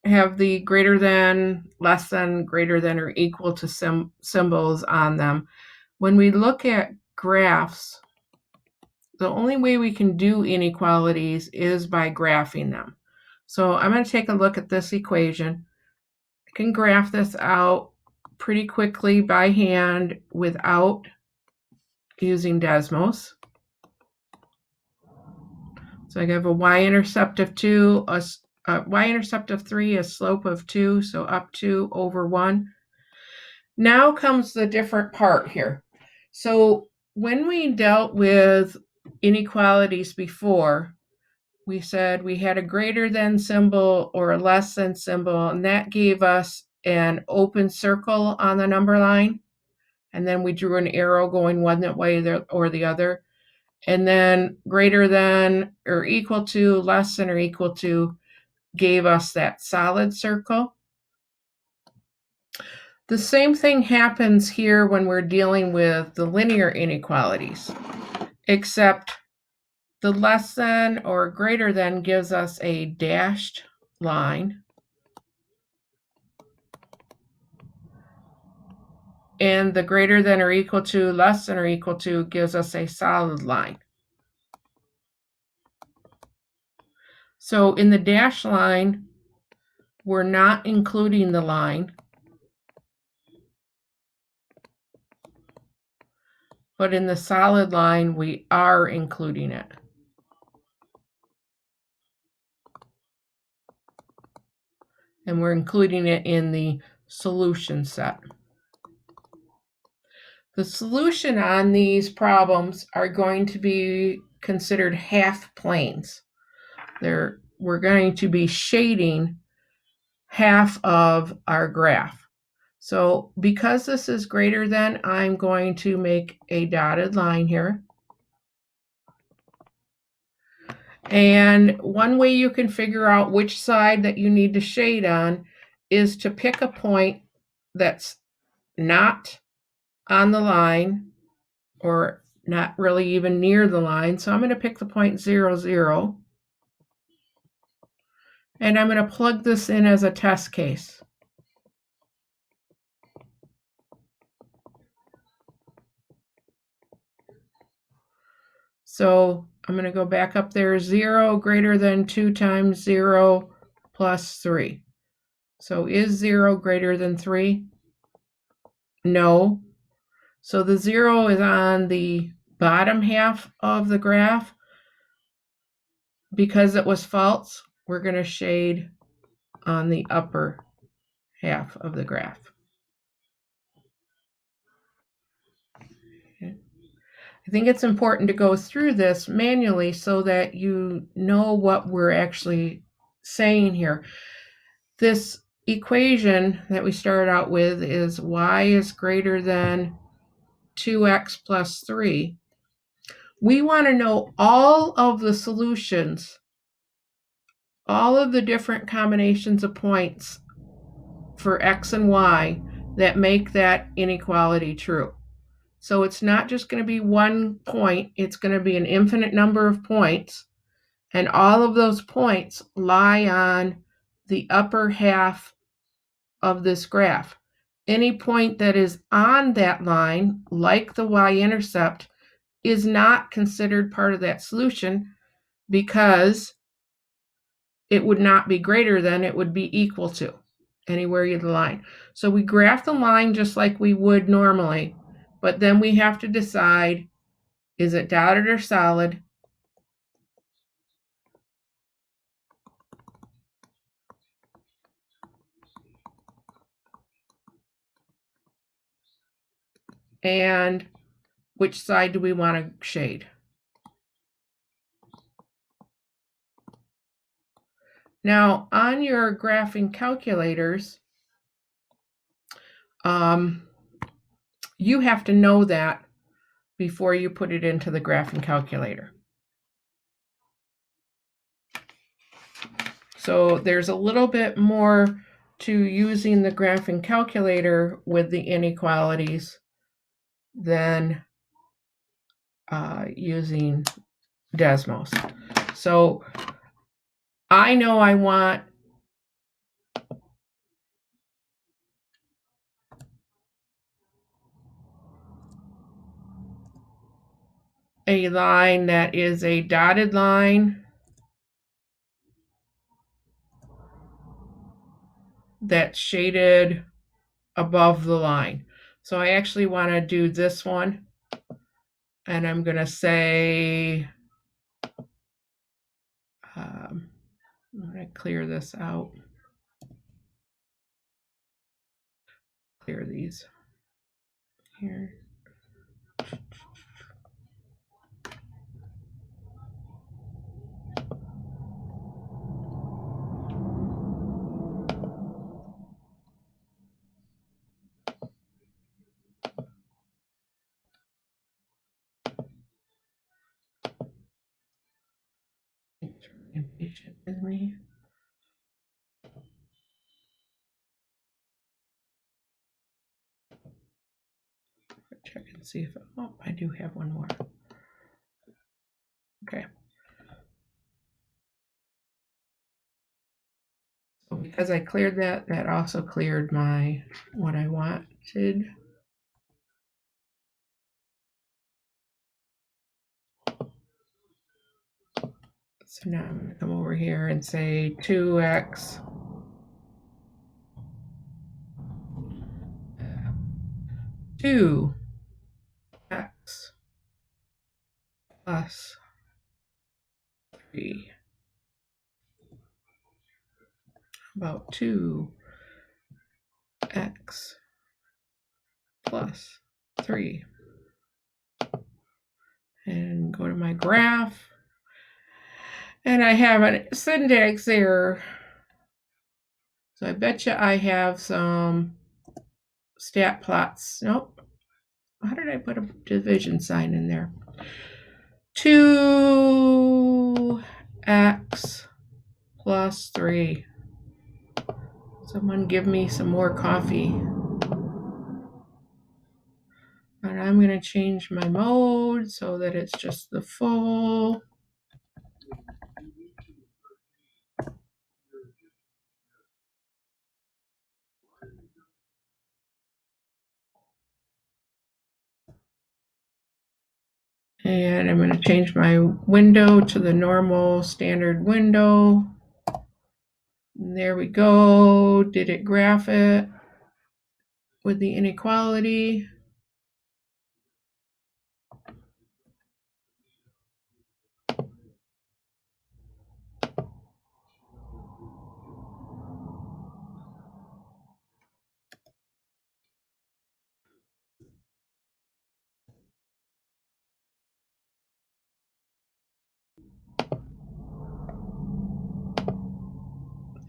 have the greater than, less than, greater than, or equal to symbols on them. When we look at graphs, the only way we can do inequalities is by graphing them. So I'm going to take a look at this equation. I can graph this out pretty quickly by hand without using Desmos. So I have a y-intercept of 2, a y-intercept of 3, a slope of 2, so up 2 over 1. Now comes the different part here. So when we dealt with inequalities before, we said we had a greater than symbol or a less than symbol, and that gave us an open circle on the number line. And then we drew an arrow going one way or the other. And then greater than or equal to, less than or equal to gave us that solid circle. The same thing happens here when we're dealing with the linear inequalities, except the less than or greater than gives us a dashed line, and the greater than or equal to, less than or equal to gives us a solid line. So in the dashed line, we're not including the line, but in the solid line, we are including it. And we're including it in the solution set. The solution on these problems are going to be considered half planes. We're going to be shading half of our graph. So because this is greater than, I'm going to make a dotted line here. And one way you can figure out which side that you need to shade on is to pick a point that's not on the line or not really even near the line. So I'm going to pick the point 0, 0. And I'm going to plug this in as a test case. So I'm going to go back up there, 0 greater than 2 times 0 plus 3. So is 0 greater than 3? No. So the 0 is on the bottom half of the graph. Because it was false, we're going to shade on the upper half of the graph. Okay. I think it's important to go through this manually so that you know what we're actually saying here. This equation that we started out with is y is greater than 2x plus 3. We want to know all of the solutions, all of the different combinations of points for x and y that make that inequality true. So it's not just going to be one point, it's going to be an infinite number of points, and all of those points lie on the upper half of this graph. Any point that is on that line, like the y-intercept, is not considered part of that solution because it would not be greater than, it would be equal to anywhere you the line. So we graph the line just like we would normally, but then we have to decide, is it dotted or solid? And which side do we want to shade? Now, on your graphing calculators, you have to know that before you put it into the graphing calculator. So there's a little bit more to using the graphing calculator with the inequalities than using Desmos. So I know I want a line that is a dotted line that's shaded above the line. So I actually want to do this one, and I'm going to say, I'm going to clear this out. Clear these here. Impatient with me. Check and see if, oh, I do have one more. Okay. So because I cleared that, that also cleared my, what I wanted. So now I'm going to come over here and say 2x two x plus 3 about 2x plus 3. And go to my graph. And I have a syntax error. So I bet you I have some stat plots. Nope. How did I put a division sign in there? 2x plus 3. Someone give me some more coffee. And I'm going to change my mode so that it's just the full. And I'm going to change my window to the normal standard window. And there we go. Did it graph it with the inequality?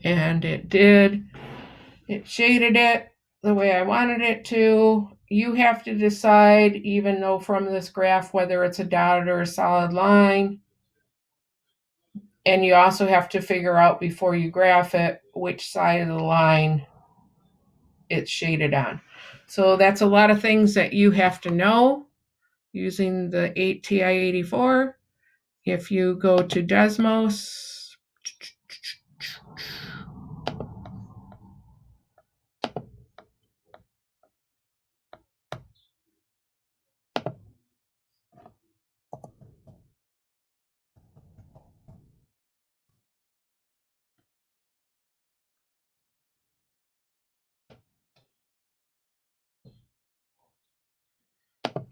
And it did. It shaded it the way I wanted it to. You have to decide, even though from this graph, whether it's a dotted or a solid line. And you also have to figure out before you graph it which side of the line it's shaded on. So that's a lot of things that you have to know using the 8TI-84. If you go to Desmos,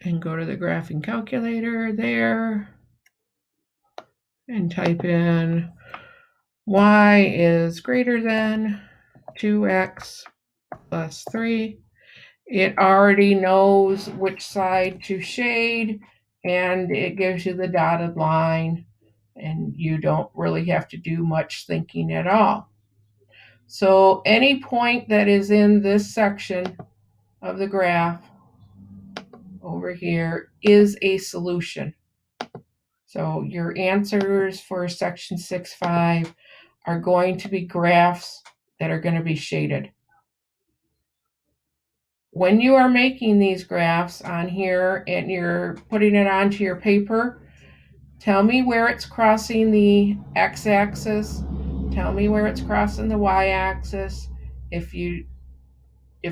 and go to the graphing calculator there and type in y is greater than 2x plus 3. It already knows which side to shade, and it gives you the dotted line, and you don't really have to do much thinking at all. So any point that is in this section of the graph over here is a solution. So your answers for section 6.5 are going to be graphs that are going to be shaded. When you are making these graphs on here and you're putting it onto your paper, tell me where it's crossing the x-axis. Tell me where it's crossing the y-axis. If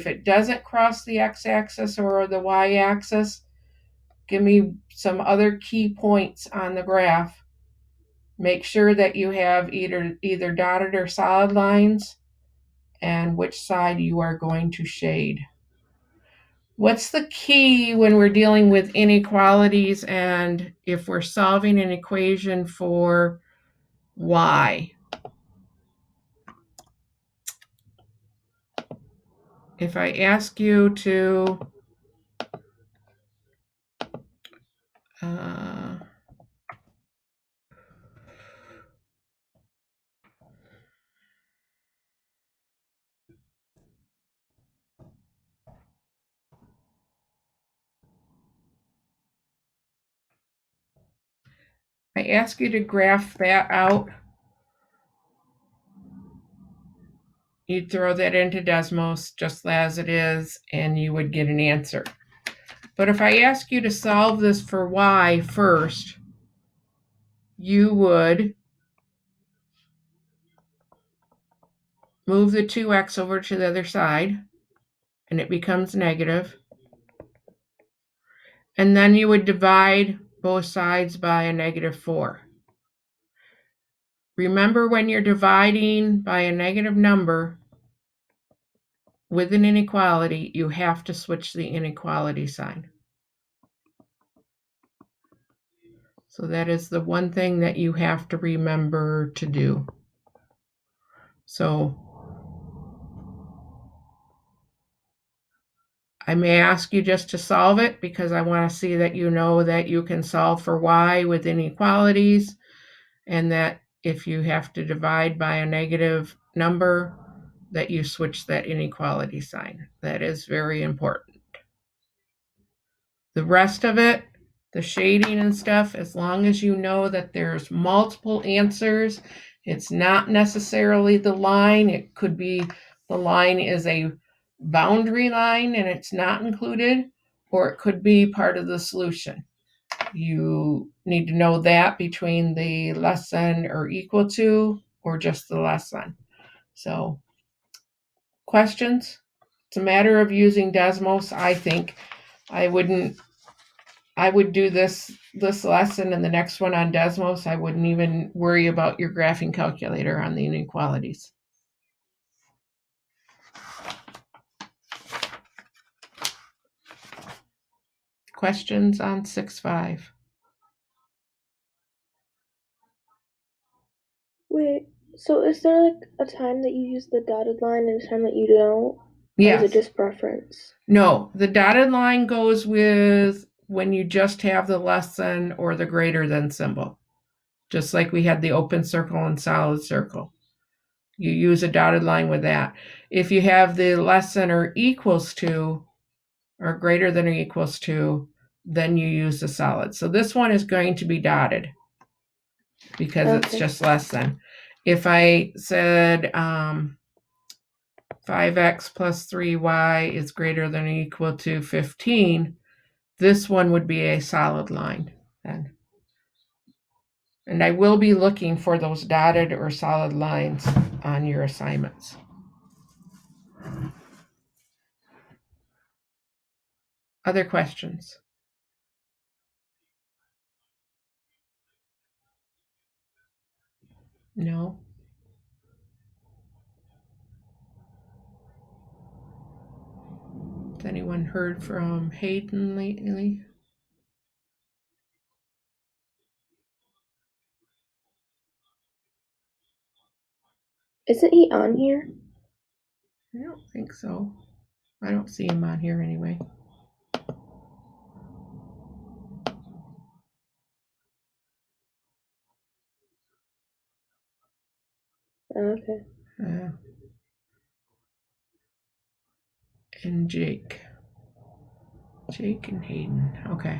it doesn't cross the x-axis or the y-axis, Give me some other key points on the graph. Make sure that you have either dotted or solid lines and which side you are going to shade. What's the key when we're dealing with inequalities and if we're solving an equation for y? If I ask you to I ask you to graph that out, you'd throw that into Desmos just as it is, and you would get an answer. But if I ask you to solve this for y first, you would move the 2x over to the other side, and it becomes negative. And then you would divide both sides by a -4. Remember, when you're dividing by a negative number with an inequality, you have to switch the inequality sign. So that is the one thing that you have to remember to do. So I may ask you just to solve it because I want to see that you know that you can solve for y with inequalities, and that if you have to divide by a negative number, that you switch that inequality sign. That is very important. The rest of it, the shading and stuff, as long as you know that there's multiple answers, it's not necessarily the line. It could be the line is a boundary line and it's not included, or it could be part of the solution. You need to know that between the less than or equal to or just the less than. So, questions? It's a matter of using Desmos, I think. I would do this lesson and the next one on Desmos. I wouldn't even worry about your graphing calculator on the inequalities. Questions on 6.5? Wait, so is there like a time that you use the dotted line and a time that you don't? Yes. Or is it just preference? No, the dotted line goes with when you just have the less than or the greater than symbol. Just like we had the open circle and solid circle. You use a dotted line with that. If you have the less than or equals to or greater than or equals to, then you use the solid. So this one is going to be dotted because it's just less than. If I said 5x plus 3y is greater than or equal to 15, this one would be a solid line then. And I will be looking for those dotted or solid lines on your assignments. Other questions? No? Has anyone heard from Hayden lately? Isn't he on here? I don't think so. I don't see him on here anyway. Okay. And Jake and Hayden. Okay.